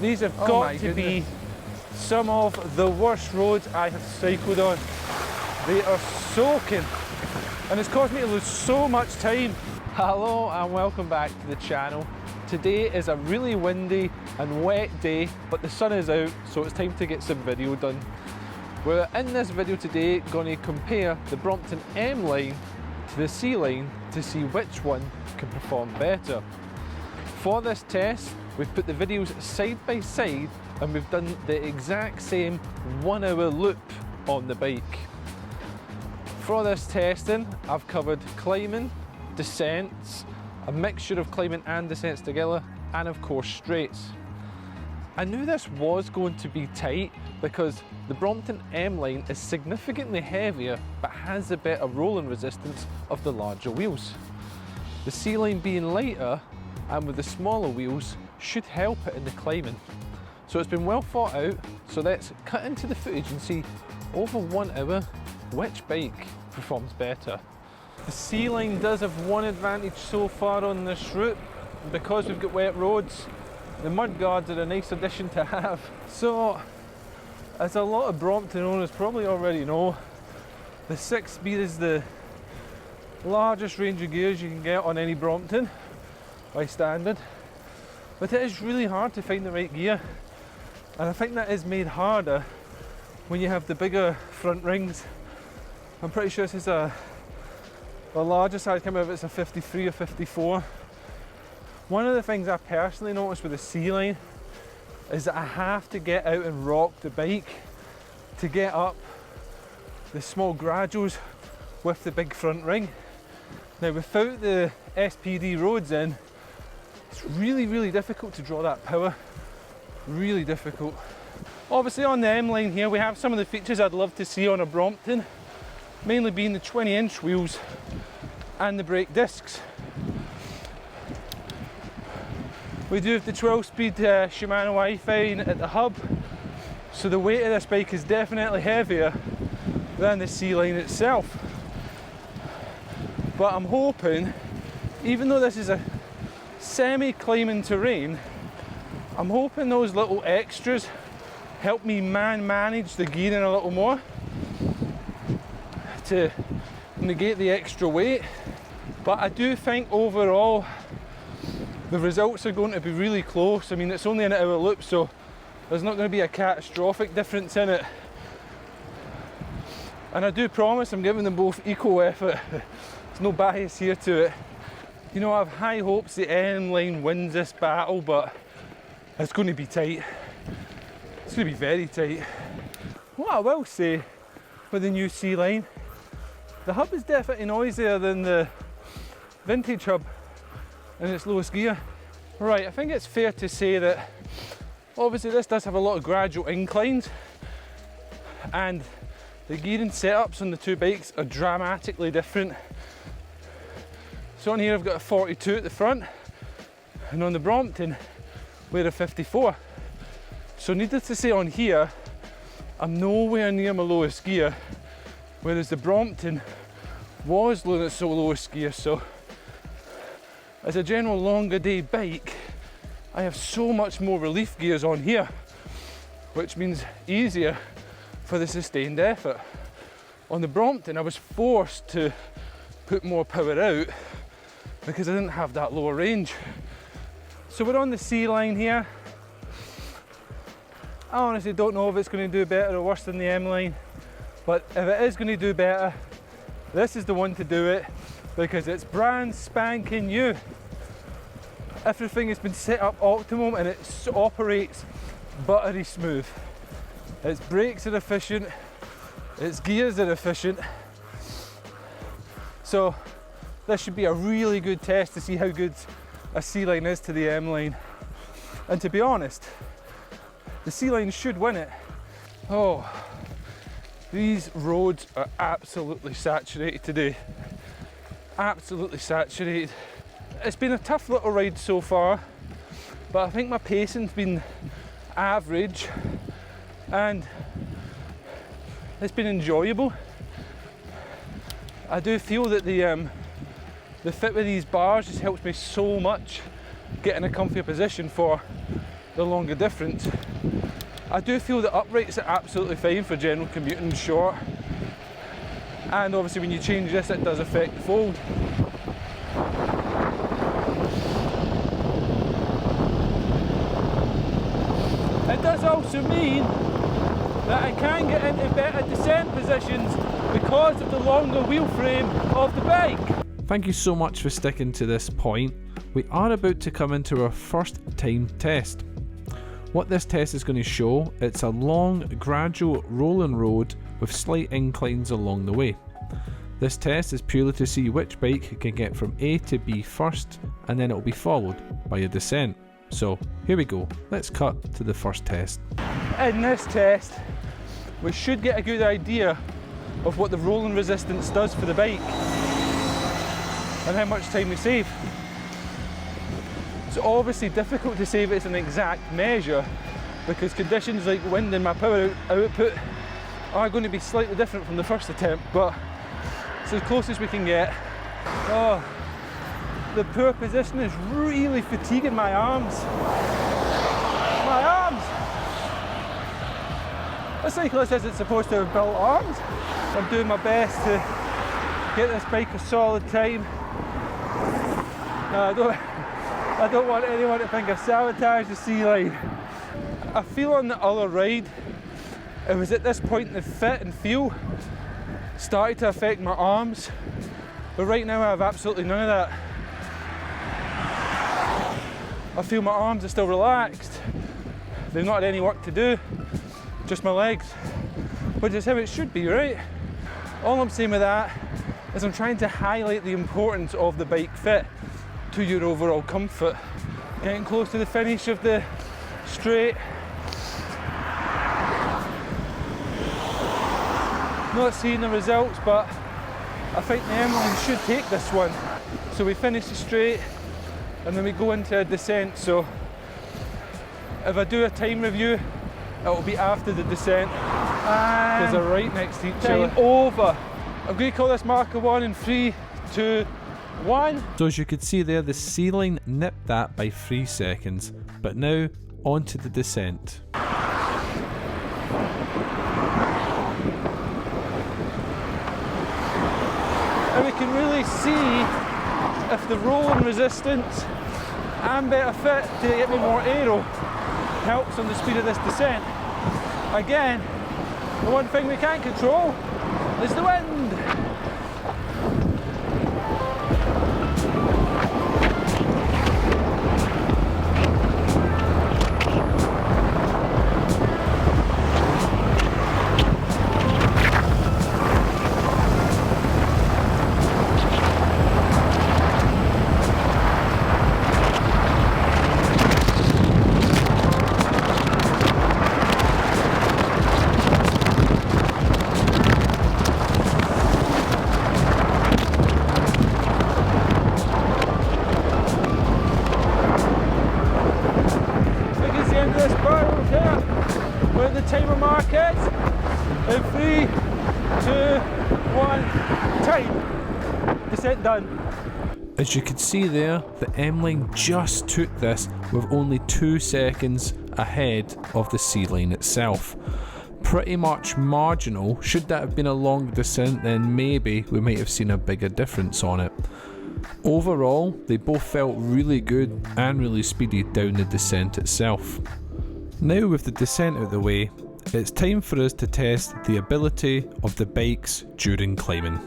These have got to be some of the worst roads I have cycled on. They are soaking, and it's caused me to lose so much time. Hello and welcome back to the channel. Today is a really windy and wet day, but the sun is out, so it's time to get some video done. We're in this video today going to compare the Brompton M line to the C line to see which one can perform better. For this test, we've put the videos side by side and we've done the exact same 1 hour loop on the bike. For this testing, I've covered climbing, descents, a mixture of climbing and descents together, and of course straights. I knew this was going to be tight because the Brompton M line is significantly heavier but has a better rolling resistance of the larger wheels. The C line being lighter and with the smaller wheels should help it in the climbing. So it's been well thought out, so let's cut into the footage and see over 1 hour which bike performs better. The C line does have one advantage so far on this route. Because we've got wet roads, the mud guards are a nice addition to have. So, as a lot of Brompton owners probably already know, the 6-speed is the largest range of gears you can get on any Brompton by standard. But it is really hard to find the right gear, and I think that is made harder when you have the bigger front rings. I'm pretty sure this is the largest I come out of it's a 53 or 54. One of the things I personally noticed with the C line is that I have to get out and rock the bike to get up the small graduals with the big front ring. Now without the SPD roads in, it's really difficult to draw that power. Really difficult. Obviously on the M line here we have some of the features I'd love to see on a Brompton, mainly being the 20-inch wheels and the brake discs. We do have the 12-speed Shimano Wi-Fi at the hub, so the weight of this bike is definitely heavier than the C line itself. But I'm hoping, even though this is a semi-climbing terrain, I'm hoping those little extras help me manage the gearing a little more to negate the extra weight. But I do think overall the results are going to be really close. I mean, it's only an hour loop, so there's not going to be a catastrophic difference in it. And I do promise I'm giving them both equal effort. There's no bias here to it. You know, I have high hopes the M line wins this battle, but it's going to be tight. It's going to be very tight. What I will say with the new C line, the hub is definitely noisier than the vintage hub in its lowest gear. Right, I think it's fair to say that obviously this does have a lot of gradual inclines, and the gearing setups on the two bikes are dramatically different. So on here I've got a 42 at the front, and on the Brompton we're a 54. So needless to say, on here I'm nowhere near my lowest gear, whereas the Brompton was low in its lowest gear. So as a general longer day bike, I have so much more relief gears on here, which means easier for the sustained effort. On the Brompton, I was forced to put more power out because I didn't have that lower range. So we're on the C line here. I honestly don't know if it's going to do better or worse than the M line, but if it is going to do better, this is the one to do it because it's brand spanking new. Everything has been set up optimum and it operates buttery smooth. Its brakes are efficient, its gears are efficient. So this should be a really good test to see how good a C line is to the M line. And to be honest, the C line should win it. Oh, these roads are absolutely saturated today. Absolutely saturated. It's been a tough little ride so far, but I think my pacing's been average and it's been enjoyable. I do feel that the fit with these bars just helps me so much get in a comfier position for the longer difference. I do feel the uprights are absolutely fine for general commuting short, and obviously when you change this it does affect the fold. It does also mean that I can get into better descent positions because of the longer wheel frame of the bike. Thank you so much for sticking to this point. We are about to come into our first time test. What this test is going to show, it's a long, gradual rolling road with slight inclines along the way. This test is purely to see which bike can get from A to B first, and then it will be followed by a descent. So here we go, let's cut to the first test. In this test, we should get a good idea of what the rolling resistance does for the bike and how much time we save. It's obviously difficult to say if it's an exact measure because conditions like wind and my power output are going to be slightly different from the first attempt, but it's as close as we can get. Oh, the poor position is really fatiguing my arms. My arms! A cyclist isn't supposed to have built arms. I'm doing my best to get this bike a solid time. I don't want anyone to think I've sabotaged the C line. I feel on the other ride, it was at this point in the fit and feel started to affect my arms, but right now I have absolutely none of that. I feel my arms are still relaxed. They've not had any work to do, just my legs, which is how it should be, right? All I'm saying with that is I'm trying to highlight the importance of the bike fit to your overall comfort. Getting close to the finish of the straight. Not seeing the results, but I think the M line should take this one. So we finish the straight and then we go into a descent. So if I do a time review, it will be after the descent because they're right next to each other. Time over. I'm going to call this marker 1 in 3, 2, 1. So as you could see there, the C line nipped that by 3 seconds, but now onto the descent. And we can really see if the rolling resistance and better fit to get me more aero helps on the speed of this descent. Again, the one thing we can't control is the wind. Where the timer mark is in 3, 2, 1, time. Descent done. As you can see there, the M line just took this with only 2 seconds ahead of the C line itself. Pretty much marginal. Should that have been a long descent, then maybe we might have seen a bigger difference on it. Overall, they both felt really good and really speedy down the descent itself. Now with the descent out of the way, it's time for us to test the ability of the bikes during climbing.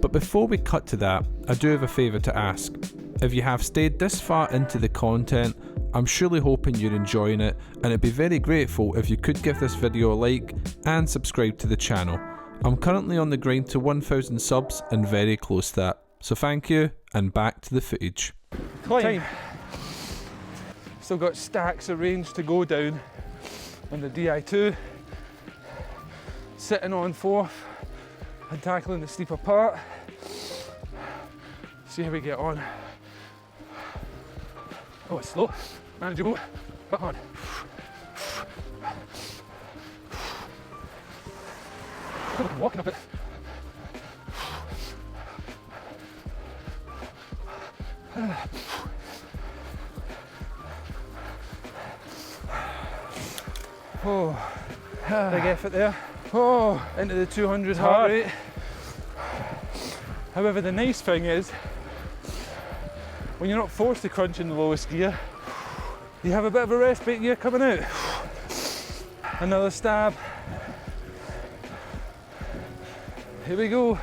But before we cut to that, I do have a favour to ask. If you have stayed this far into the content, I'm surely hoping you're enjoying it, and I'd be very grateful if you could give this video a like and subscribe to the channel. I'm currently on the grind to 1,000 subs and very close to that. So thank you, and back to the footage. Climb. Still got stacks of range to go down on the Di2. Sitting on 4th and tackling the steeper part. See how we get on. Oh, it's slow, manageable, but hard. I'm walking up it. Oh, big effort there. Oh, into the 200 heart rate. However, the nice thing is, when you're not forced to crunch in the lowest gear, you have a bit of a respite gear coming out. Another stab. Here we go.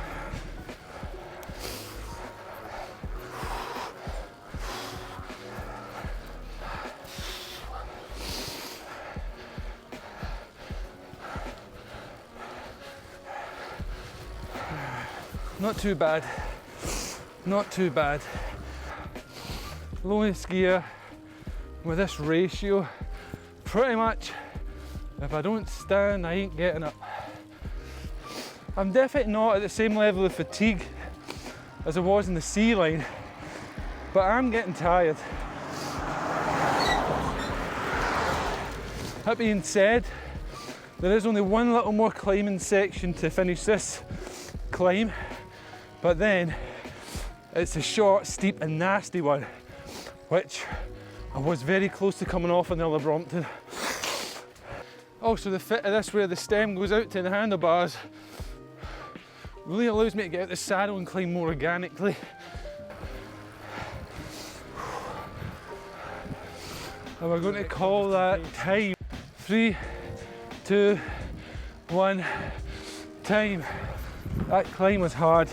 Not too bad, not too bad. Lowest gear with this ratio, pretty much, if I don't stand, I ain't getting up. I'm definitely not at the same level of fatigue as I was in the C line, but I'm getting tired. That being said, there is only one little more climbing section to finish this climb, but then it's a short, steep and nasty one, which I was very close to coming off on the other Brompton. Also, the fit of this, where the stem goes out to the handlebars, really allows me to get out the saddle and climb more organically. And we're going to call that time. 3, 2, 1, time. That climb was hard.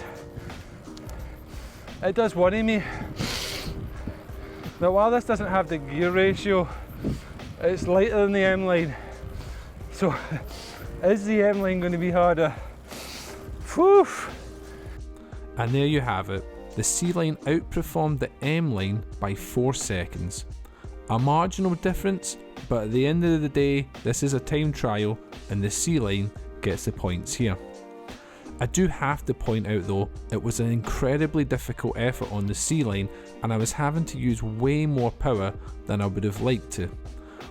It does worry me that while this doesn't have the gear ratio, it's lighter than the M line. So, is the M line going to be harder? Whew. And there you have it. The C line outperformed the M line by 4 seconds. A marginal difference, but at the end of the day, this is a time trial and the C line gets the points here. I do have to point out though, it was an incredibly difficult effort on the C line and I was having to use way more power than I would have liked to.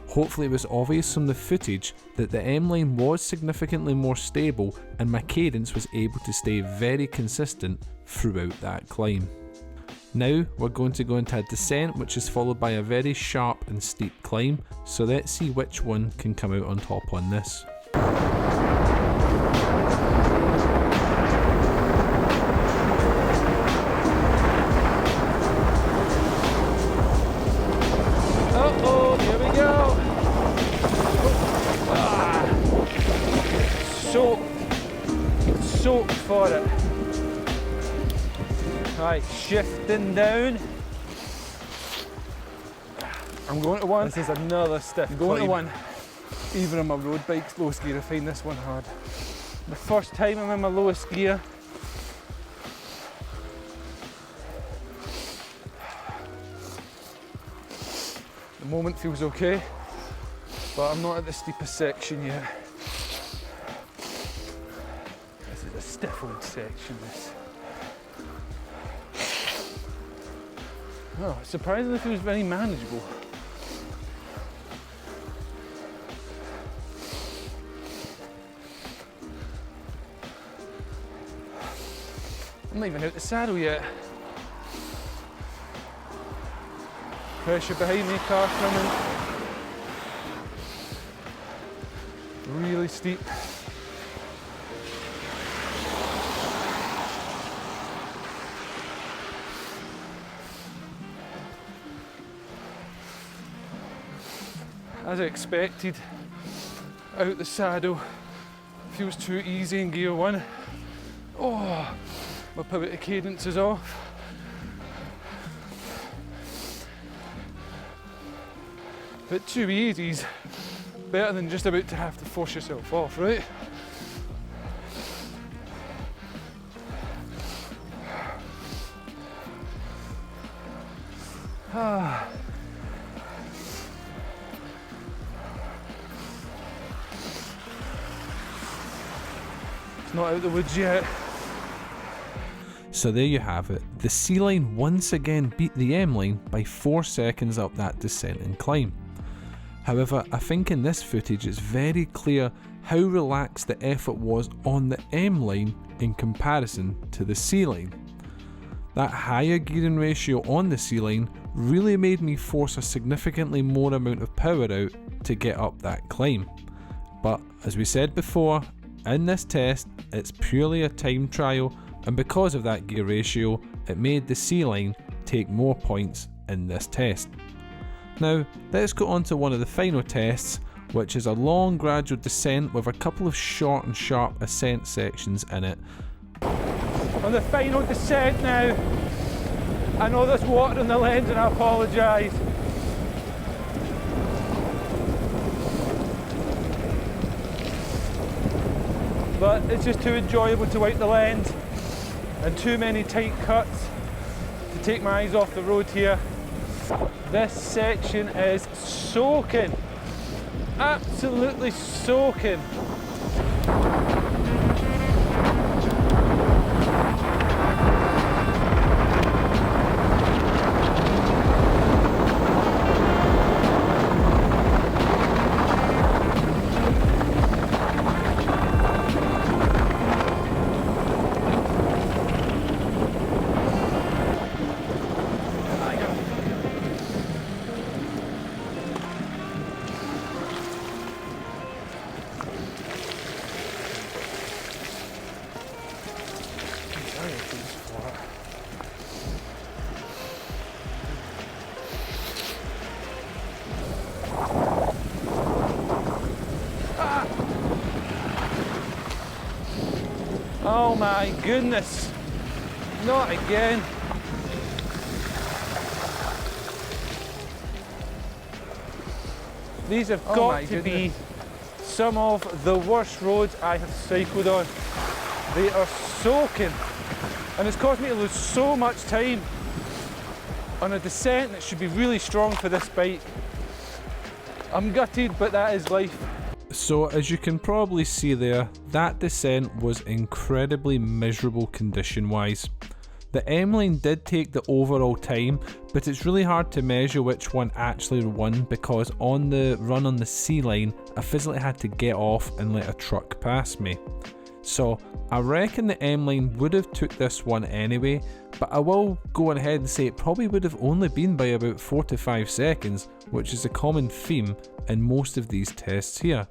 Hopefully it was obvious from the footage that the M line was significantly more stable and my cadence was able to stay very consistent throughout that climb. Now we're going to go into a descent, which is followed by a very sharp and steep climb, so let's see which one can come out on top on this. Soaked for it. Right, shifting down. I'm going to one. This is another stiff going to one. Even on my road bike's lowest gear, I find this one hard. The first time I'm in my lowest gear. The moment feels okay, but I'm not at the steepest section yet. Stiff old section, this. Oh, it surprisingly feels very manageable. I'm not even out the saddle yet. Pressure behind me, car coming. Really steep. As I expected, out the saddle, feels too easy in gear one. Oh, my pivot to cadence is off. But too easy's better than just about to have to force yourself off, right? It's not out the woods yet. So there you have it. The C line once again beat the M line by 4 seconds up that descent and climb. However, I think in this footage it's very clear how relaxed the effort was on the M line in comparison to the C line. That higher gearing ratio on the C line really made me force a significantly more amount of power out to get up that climb. But as we said before, in this test it's purely a time trial, and because of that gear ratio it made the C line take more points in this test. Now let's go on to one of the final tests, which is a long gradual descent with a couple of short and sharp ascent sections in it. On the final descent now, I know there's water in the lens and I apologise. But it's just too enjoyable to wipe the lens and too many tight cuts to take my eyes off the road here. This section is soaking, absolutely soaking. Oh my goodness, not again. These have got to be some of the worst roads I have cycled on. They are soaking, and it's caused me to lose so much time on a descent that should be really strong for this bike. I'm gutted, but that is life. So as you can probably see there, that descent was incredibly miserable condition wise. The M line did take the overall time, but it's really hard to measure which one actually won, because on the run on the C line I physically had to get off and let a truck pass me. So I reckon the M line would have took this one anyway, but I will go ahead and say it probably would have only been by about 4 to 5 seconds, which is a common theme in most of these tests here.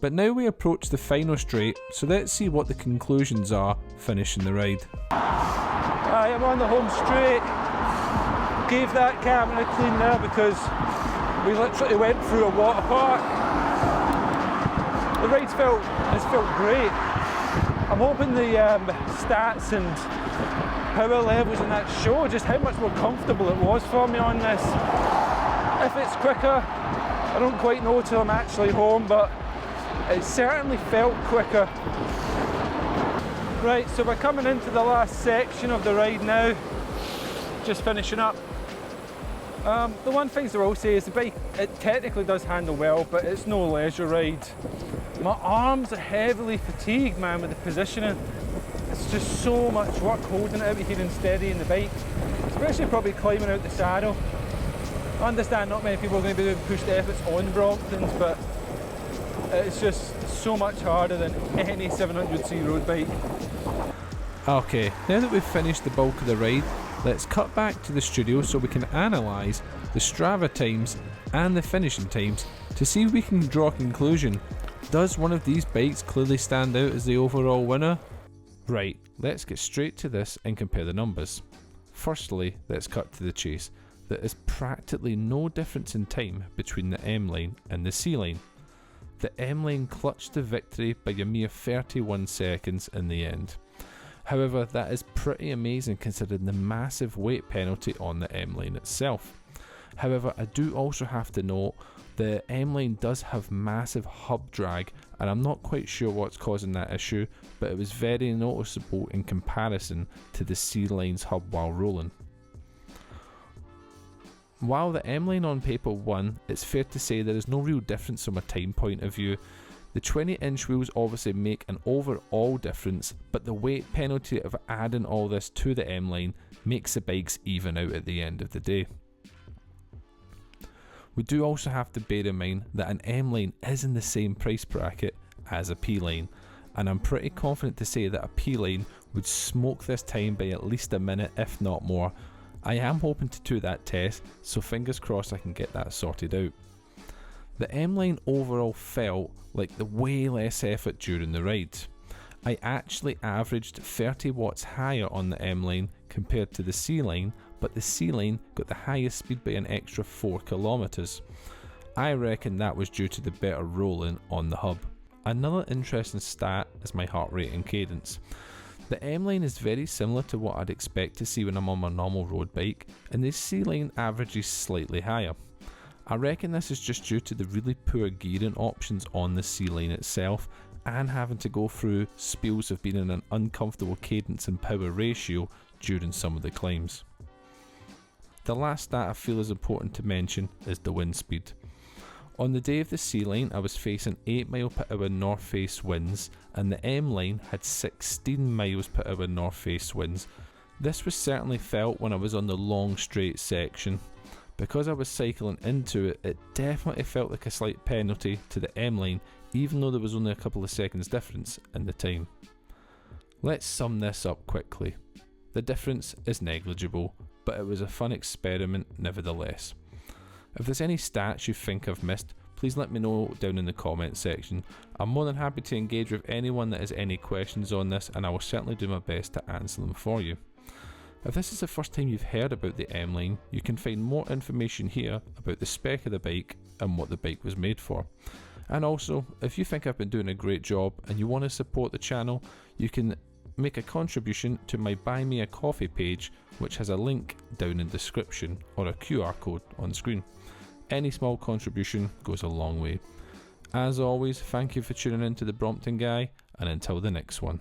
But now we approach the final straight, so let's see what the conclusions are finishing the ride. I am on the home straight. Gave that camera a clean there because we literally went through a water park. The ride's felt great. I'm hoping the stats and power levels in that show just how much more comfortable it was for me on this. If it's quicker, I don't quite know till I'm actually home, but it certainly felt quicker. Right, so we're coming into the last section of the ride now, just finishing up. The one thing I will say is the bike, it technically does handle well, but it's no leisure ride. My arms are heavily fatigued, man, with the positioning. It's just so much work holding it out here and steadying the bike, especially probably climbing out the saddle. I understand not many people are going to be doing pushed efforts on Bromptons, but it's just so much harder than any 700c road bike. Okay, now that we've finished the bulk of the ride, let's cut back to the studio so we can analyse the Strava times and the finishing times to see if we can draw a conclusion. Does one of these bikes clearly stand out as the overall winner? Right, let's get straight to this and compare the numbers. Firstly, let's cut to the chase. There is practically no difference in time between the M line and the C line. The M line clutched the victory by a mere 31 seconds in the end. However, that is pretty amazing considering the massive weight penalty on the M line itself. However, I do also have to note the M line does have massive hub drag, and I'm not quite sure what's causing that issue, but it was very noticeable in comparison to the C line's hub while rolling. While the M line on paper won, it's fair to say there is no real difference from a time point of view. The 20-inch wheels obviously make an overall difference, but the weight penalty of adding all this to the M line makes the bikes even out at the end of the day. We do also have to bear in mind that an M line is in the same price bracket as a P line, and I'm pretty confident to say that a P line would smoke this time by at least a minute, if not more. I am hoping to do that test, so fingers crossed I can get that sorted out. The M-Line overall felt like the way less effort during the ride. I actually averaged 30 watts higher on the M-Line compared to the C-Line, but the C-Line got the highest speed by an extra 4 kilometers. I reckon that was due to the better rolling on the hub. Another interesting stat is my heart rate and cadence. The M-Line is very similar to what I'd expect to see when I'm on my normal road bike, and the C-Line averages slightly higher. I reckon this is just due to the really poor gearing options on the C-Line itself, and having to go through spells of being in an uncomfortable cadence and power ratio during some of the climbs. The last stat I feel is important to mention is the wind speed. On the day of the C-Line I was facing 8 mile per hour north face winds, and the M-Line had 16 miles per hour north face winds. This was certainly felt when I was on the long straight section. Because I was cycling into it, it definitely felt like a slight penalty to the M-Line, even though there was only a couple of seconds difference in the time. Let's sum this up quickly. The difference is negligible, but it was a fun experiment nevertheless. If there's any stats you think I've missed, please let me know down in the comments section. I'm more than happy to engage with anyone that has any questions on this, and I will certainly do my best to answer them for you. If this is the first time you've heard about the M-Line, you can find more information here about the spec of the bike and what the bike was made for. And also, if you think I've been doing a great job and you want to support the channel, you can make a contribution to my Buy Me a Coffee page, which has a link down in the description or a QR code on screen. Any small contribution goes a long way. As always, thank you for tuning in to The Brompton Guy, and until the next one.